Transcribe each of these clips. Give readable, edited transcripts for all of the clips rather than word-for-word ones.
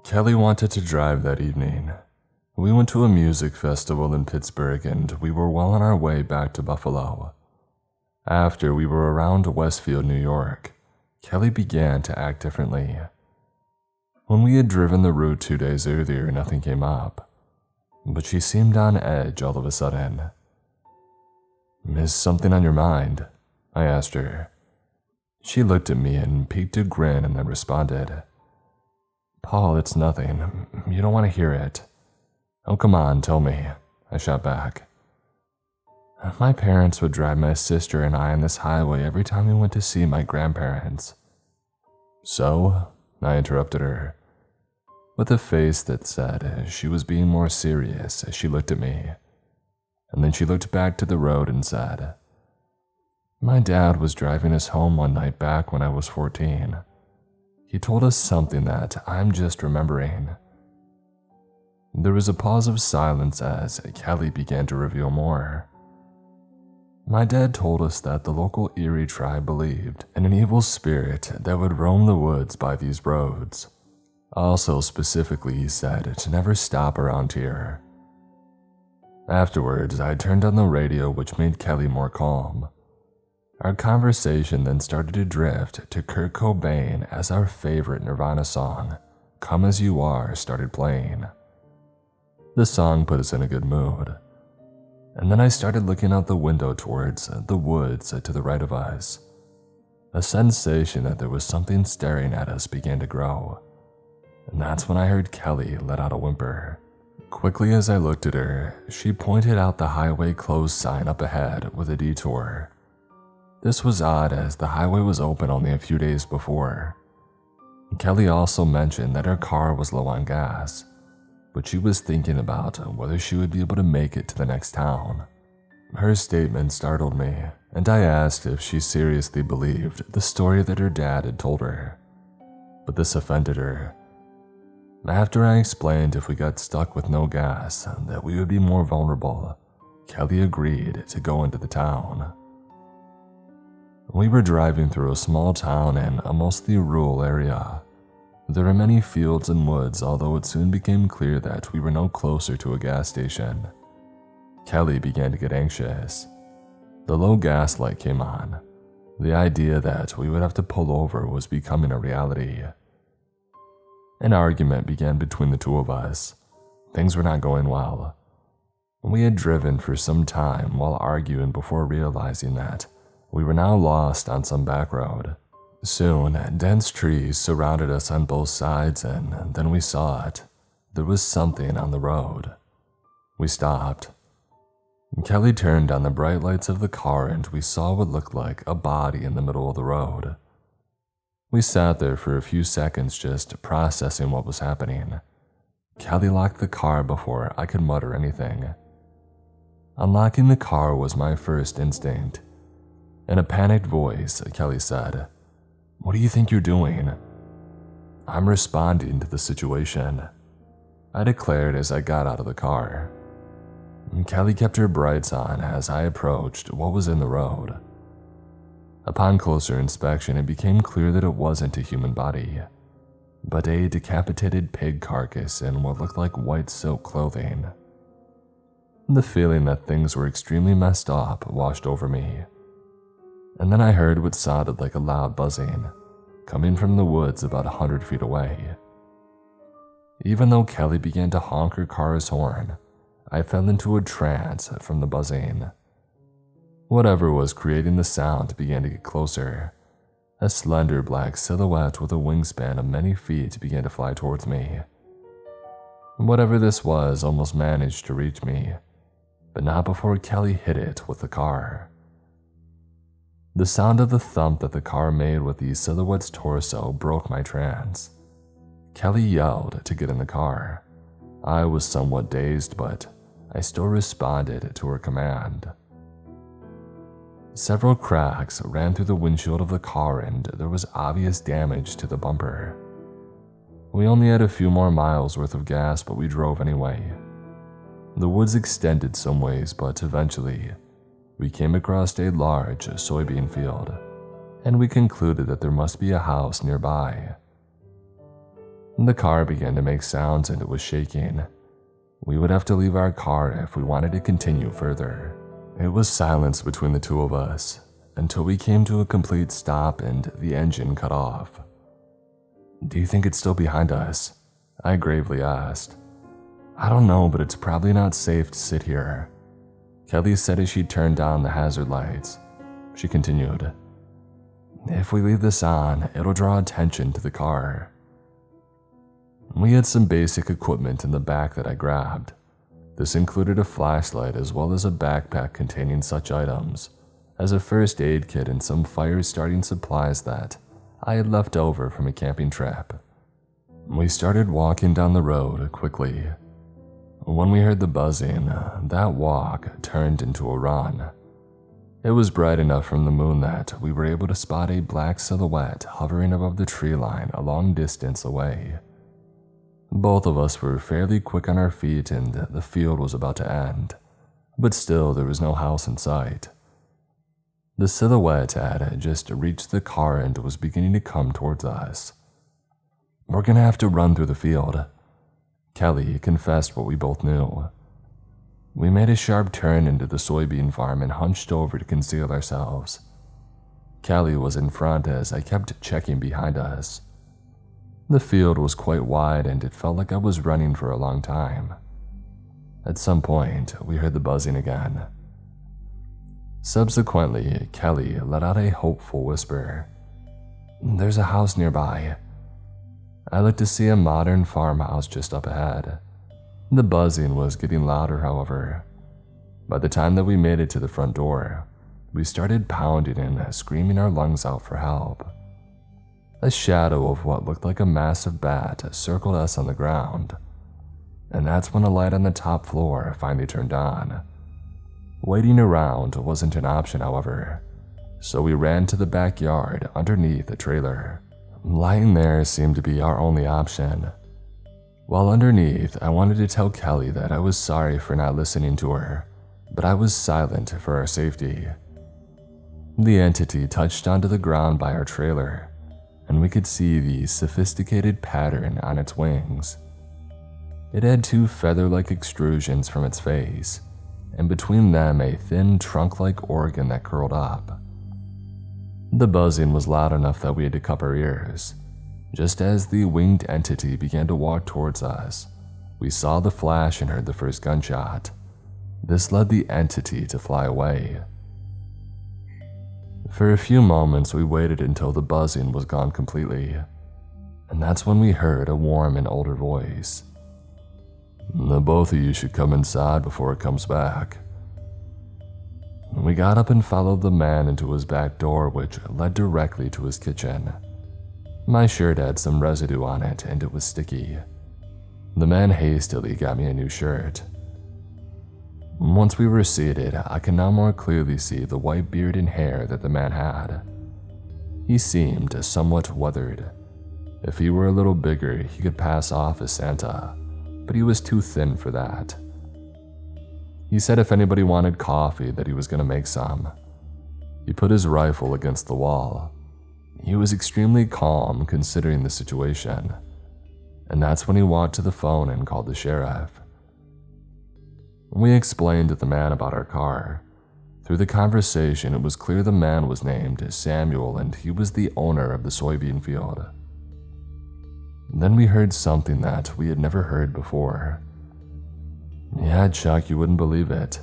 Kelly wanted to drive that evening. We went to a music festival in Pittsburgh and we were well on our way back to Buffalo. After we were around Westfield, New York, Kelly began to act differently. When we had driven the route 2 days earlier, nothing came up, but she seemed on edge all of a sudden. "Is something on your mind?" I asked her. She looked at me and peeked a grin and then responded, "Paul, it's nothing. You don't want to hear it." "Oh, come on, tell me," I shot back. "My parents would drive my sister and I on this highway every time we went to see my grandparents." "So?" I interrupted her, with a face that said she was being more serious as she looked at me. And then she looked back to the road and said, "My dad was driving us home one night back when I was 14. He told us something that I'm just remembering." There was a pause of silence as Kelly began to reveal more. "My dad told us that the local Eerie tribe believed in an evil spirit that would roam the woods by these roads. Also, specifically, he said to never stop around here." Afterwards, I turned on the radio, which made Kelly more calm. Our conversation then started to drift to Kurt Cobain as our favorite Nirvana song, "Come As You Are," started playing. The song put us in a good mood. And then I started looking out the window towards the woods to the right of us. A sensation that there was something staring at us began to grow. And that's when I heard Kelly let out a whimper. Quickly as I looked at her, she pointed out the highway closed sign up ahead with a detour. This was odd as the highway was open only a few days before. Kelly also mentioned that her car was low on gas, but she was thinking about whether she would be able to make it to the next town. Her statement startled me, and I asked if she seriously believed the story that her dad had told her. But this offended her. After I explained if we got stuck with no gas, that we would be more vulnerable, Kelly agreed to go into the town. We were driving through a small town in a mostly rural area. There were many fields and woods, although it soon became clear that we were no closer to a gas station. Kelly began to get anxious. The low gas light came on. The idea that we would have to pull over was becoming a reality. An argument began between the two of us. Things were not going well. We had driven for some time while arguing before realizing that we were now lost on some back road. Soon, dense trees surrounded us on both sides, and then we saw it. There was something on the road. We stopped. Kelly turned on the bright lights of the car and we saw what looked like a body in the middle of the road. We sat there for a few seconds just processing what was happening. Kelly locked the car before I could mutter anything. Unlocking the car was my first instinct. In a panicked voice, Kelly said, "What do you think you're doing?" "I'm responding to the situation," I declared as I got out of the car. Kelly kept her brights on as I approached what was in the road. Upon closer inspection, it became clear that it wasn't a human body, but a decapitated pig carcass in what looked like white silk clothing. The feeling that things were extremely messed up washed over me. And then I heard what sounded like a loud buzzing, coming from the woods about 100 feet away. Even though Kelly began to honk her car's horn, I fell into a trance from the buzzing. Whatever was creating the sound began to get closer. A slender black silhouette with a wingspan of many feet began to fly towards me. Whatever this was almost managed to reach me, but not before Kelly hit it with the car. The sound of the thump that the car made with the silhouette's torso broke my trance. Kelly yelled to get in the car. I was somewhat dazed, but I still responded to her command. Several cracks ran through the windshield of the car and there was obvious damage to the bumper. We only had a few more miles worth of gas, but we drove anyway. The woods extended some ways, but eventually, we came across a large soybean field, and we concluded that there must be a house nearby. The car began to make sounds and it was shaking. We would have to leave our car if we wanted to continue further. It was silence between the two of us until we came to a complete stop and the engine cut off. "Do you think it's still behind us?" I gravely asked. "I don't know, but it's probably not safe to sit here," Kelly said as she turned down the hazard lights. She continued, "If we leave this on, it'll draw attention to the car." We had some basic equipment in the back that I grabbed. This included a flashlight as well as a backpack containing such items as a first aid kit and some fire-starting supplies that I had left over from a camping trip. We started walking down the road quickly. When we heard the buzzing, that walk turned into a run. It was bright enough from the moon that we were able to spot a black silhouette hovering above the tree line a long distance away. Both of us were fairly quick on our feet and the field was about to end, but still there was no house in sight. The silhouette had just reached the car and was beginning to come towards us. "We're gonna have to run through the field," Kelly confessed what we both knew. We made a sharp turn into the soybean farm and hunched over to conceal ourselves. Kelly was in front as I kept checking behind us. The field was quite wide and it felt like I was running for a long time. At some point, we heard the buzzing again. Subsequently, Kelly let out a hopeful whisper. "There's a house nearby." I looked to see a modern farmhouse just up ahead. The buzzing was getting louder, however. By the time that we made it to the front door, we started pounding and screaming our lungs out for help. A shadow of what looked like a massive bat circled us on the ground, and that's when a light on the top floor finally turned on. Waiting around wasn't an option, however, so we ran to the backyard underneath the trailer. Lying there seemed to be our only option. While underneath, I wanted to tell Kelly that I was sorry for not listening to her, but I was silent for our safety. The entity touched onto the ground by our trailer, and we could see the sophisticated pattern on its wings. It had two feather-like extrusions from its face, and between them a thin trunk-like organ that curled up. The buzzing was loud enough that we had to cup our ears. Just as the winged entity began to walk towards us, we saw the flash and heard the first gunshot. This led the entity to fly away. For a few moments, we waited until the buzzing was gone completely, and that's when we heard a warm and older voice. "The both of you should come inside before it comes back." We got up and followed the man into his back door, which led directly to his kitchen. My shirt had some residue on it and it was sticky. The man hastily got me a new shirt. Once we were seated, I can now more clearly see the white beard and hair that the man had. He seemed somewhat weathered. If he were a little bigger, he could pass off as Santa, but he was too thin for that. He said if anybody wanted coffee that he was going to make some. He put his rifle against the wall. He was extremely calm considering the situation, and that's when he walked to the phone and called the sheriff. We explained to the man about our car. Through the conversation, it was clear the man was named Samuel and he was the owner of the soybean field. Then we heard something that we had never heard before. Yeah, Chuck, you wouldn't believe it.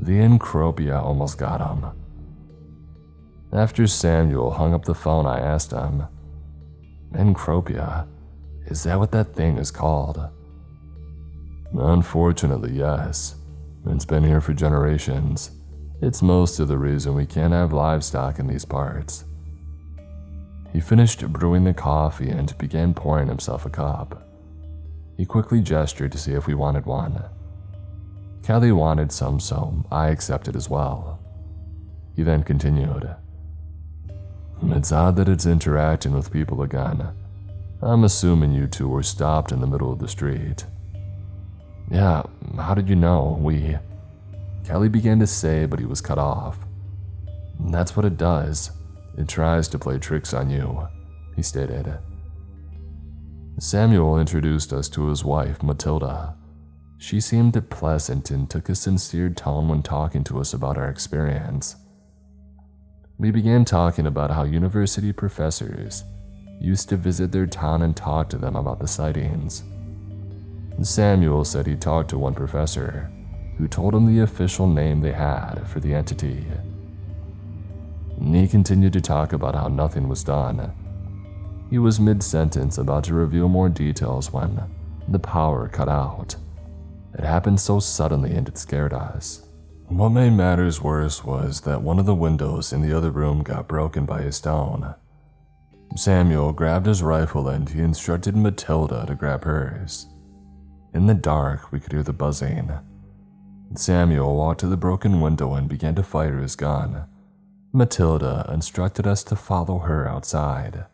The encropia almost got him. After Samuel hung up the phone, I asked him, "Encropia? Is that what that thing is called?" "Unfortunately, yes. It's been here for generations. It's most of the reason we can't have livestock in these parts." He finished brewing the coffee and began pouring himself a cup. He quickly gestured to see if we wanted one. Kelly wanted some, so I accepted as well. He then continued, "It's odd that it's interacting with people again. I'm assuming you two were stopped in the middle of the street." "Yeah, how did you know? Kelly began to say, but he was cut off. "That's what it does. It tries to play tricks on you," he stated. Samuel introduced us to his wife, Matilda. She seemed pleasant and took a sincere tone when talking to us about our experience. We began talking about how university professors used to visit their town and talk to them about the sightings. Samuel said he talked to one professor who told him the official name they had for the entity. He continued to talk about how nothing was done. He was mid-sentence about to reveal more details when the power cut out. It happened so suddenly and it scared us. What made matters worse was that one of the windows in the other room got broken by a stone. Samuel grabbed his rifle and he instructed Matilda to grab hers. In the dark, we could hear the buzzing. Samuel walked to the broken window and began to fire his gun. Matilda instructed us to follow her outside.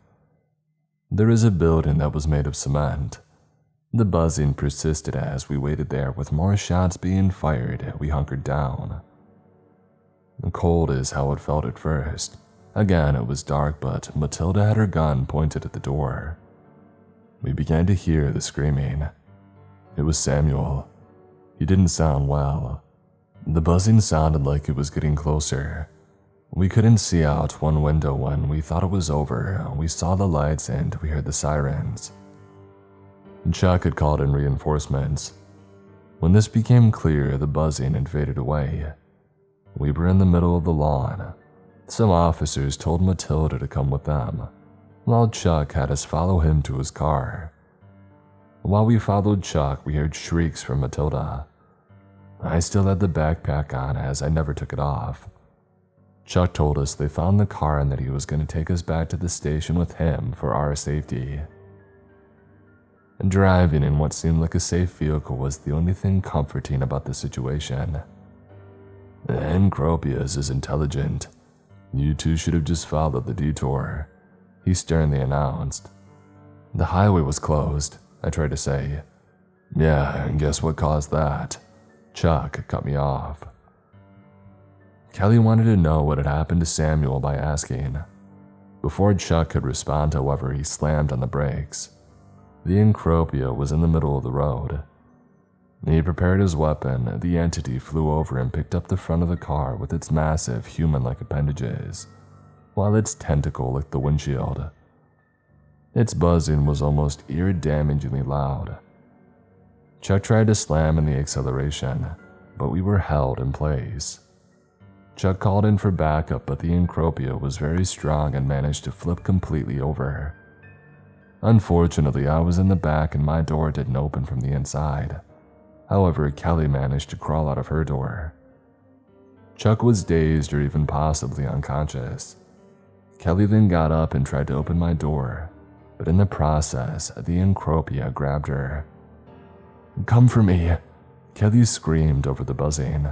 There is a building that was made of cement. The buzzing persisted as we waited there with more shots being fired. We hunkered down. Cold is how it felt at first. Again, it was dark, but Matilda had her gun pointed at the door. We began to hear the screaming. It was Samuel. He didn't sound well. The buzzing sounded like it was getting closer. We couldn't see out one window when we thought it was over. We saw the lights and we heard the sirens. Chuck had called in reinforcements. When this became clear, the buzzing had faded away. We were in the middle of the lawn. Some officers told Matilda to come with them, while Chuck had us follow him to his car. While we followed Chuck, we heard shrieks from Matilda. I still had the backpack on as I never took it off. Chuck told us they found the car and that he was going to take us back to the station with him for our safety. And driving in what seemed like a safe vehicle was the only thing comforting about the situation. Encropius is intelligent. You two should have just followed the detour, he sternly announced. The highway was closed, I tried to say. Yeah, and guess what caused that? Chuck cut me off. Kelly wanted to know what had happened to Samuel by asking. Before Chuck could respond, however, he slammed on the brakes. The Encropia was in the middle of the road. He prepared his weapon. The entity flew over and picked up the front of the car with its massive human-like appendages, while its tentacle licked the windshield. Its buzzing was almost ear-damagingly loud. Chuck tried to slam in the acceleration, but we were held in place. Chuck called in for backup, but the Encropia was very strong and managed to flip completely over. Unfortunately, I was in the back and my door didn't open from the inside. However, Kelly managed to crawl out of her door. Chuck was dazed or even possibly unconscious. Kelly then got up and tried to open my door, but in the process, the Encropia grabbed her. "Come for me," Kelly screamed over the buzzing.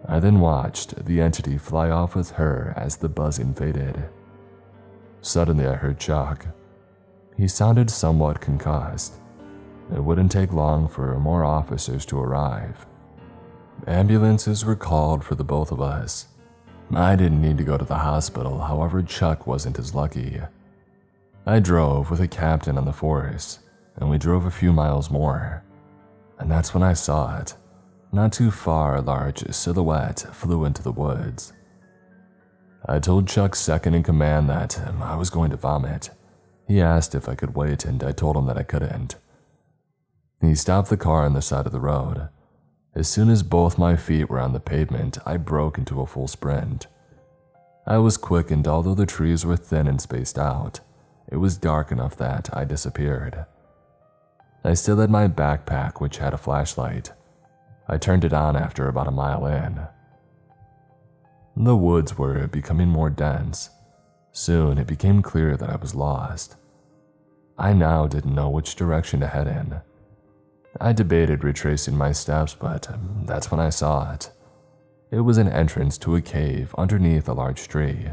I then watched the entity fly off with her as the buzzing faded. Suddenly, I heard Chuck. He sounded somewhat concussed. It wouldn't take long for more officers to arrive. Ambulances were called for the both of us. I didn't need to go to the hospital, however, Chuck wasn't as lucky. I drove with a captain on the force, and we drove a few miles more. And that's when I saw it. Not too far, a large silhouette flew into the woods. I told Chuck's second in command that I was going to vomit. He asked if I could wait, and I told him that I couldn't. He stopped the car on the side of the road. As soon as both my feet were on the pavement, I broke into a full sprint. I was quick, and although the trees were thin and spaced out, it was dark enough that I disappeared. I still had my backpack, which had a flashlight. I turned it on after about a mile in. The woods were becoming more dense. Soon it became clear that I was lost. I now didn't know which direction to head in. I debated retracing my steps, but that's when I saw it. It was an entrance to a cave underneath a large tree.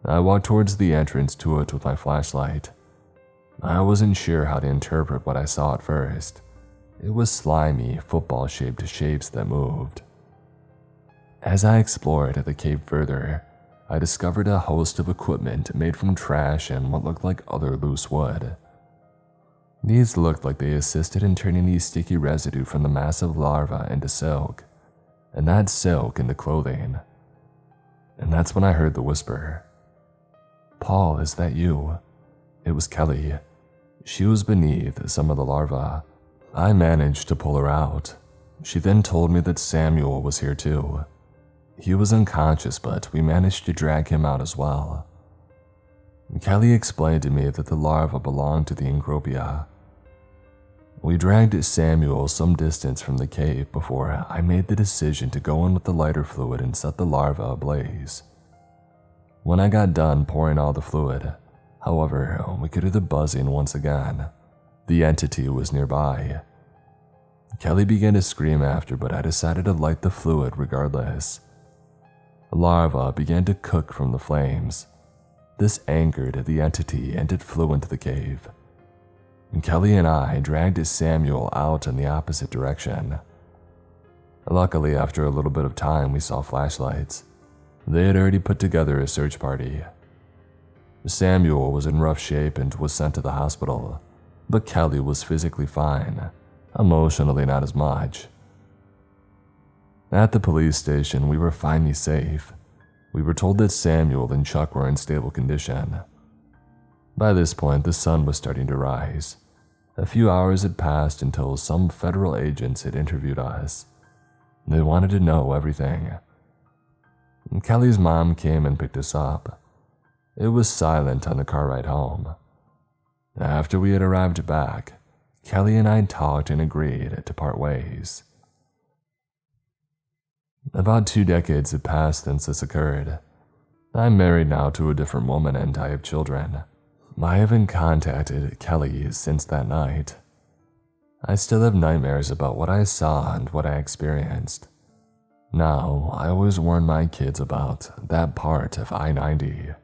I walked towards the entrance to it with my flashlight. I wasn't sure how to interpret what I saw at first. It was slimy, football-shaped shapes that moved. As I explored the cave further, I discovered a host of equipment made from trash and what looked like other loose wood. These looked like they assisted in turning the sticky residue from the massive larva into silk, and that silk into clothing. And that's when I heard the whisper. "Paul, is that you?" It was Kelly. She was beneath some of the larvae. I managed to pull her out. She then told me that Samuel was here too. He was unconscious, but we managed to drag him out as well. Kelly explained to me that the larva belonged to the Encropia. We dragged Samuel some distance from the cave before I made the decision to go in with the lighter fluid and set the larva ablaze. When I got done pouring all the fluid, however, we could hear the buzzing once again. The entity was nearby. Kelly began to scream after, but I decided to light the fluid regardless. The larva began to cook from the flames. This angered the entity and it flew into the cave. Kelly and I dragged Samuel out in the opposite direction. Luckily, after a little bit of time, we saw flashlights. They had already put together a search party. Samuel was in rough shape and was sent to the hospital, but Kelly was physically fine, emotionally not as much. At the police station, we were finally safe. We were told that Samuel and Chuck were in stable condition. By this point, the sun was starting to rise. A few hours had passed until some federal agents had interviewed us. They wanted to know everything. Kelly's mom came and picked us up. It was silent on the car ride home. After we had arrived back, Kelly and I talked and agreed to part ways. About 2 decades had passed since this occurred. I'm married now to a different woman and I have children. I haven't contacted Kelly since that night. I still have nightmares about what I saw and what I experienced. Now, I always warn my kids about that part of I-90.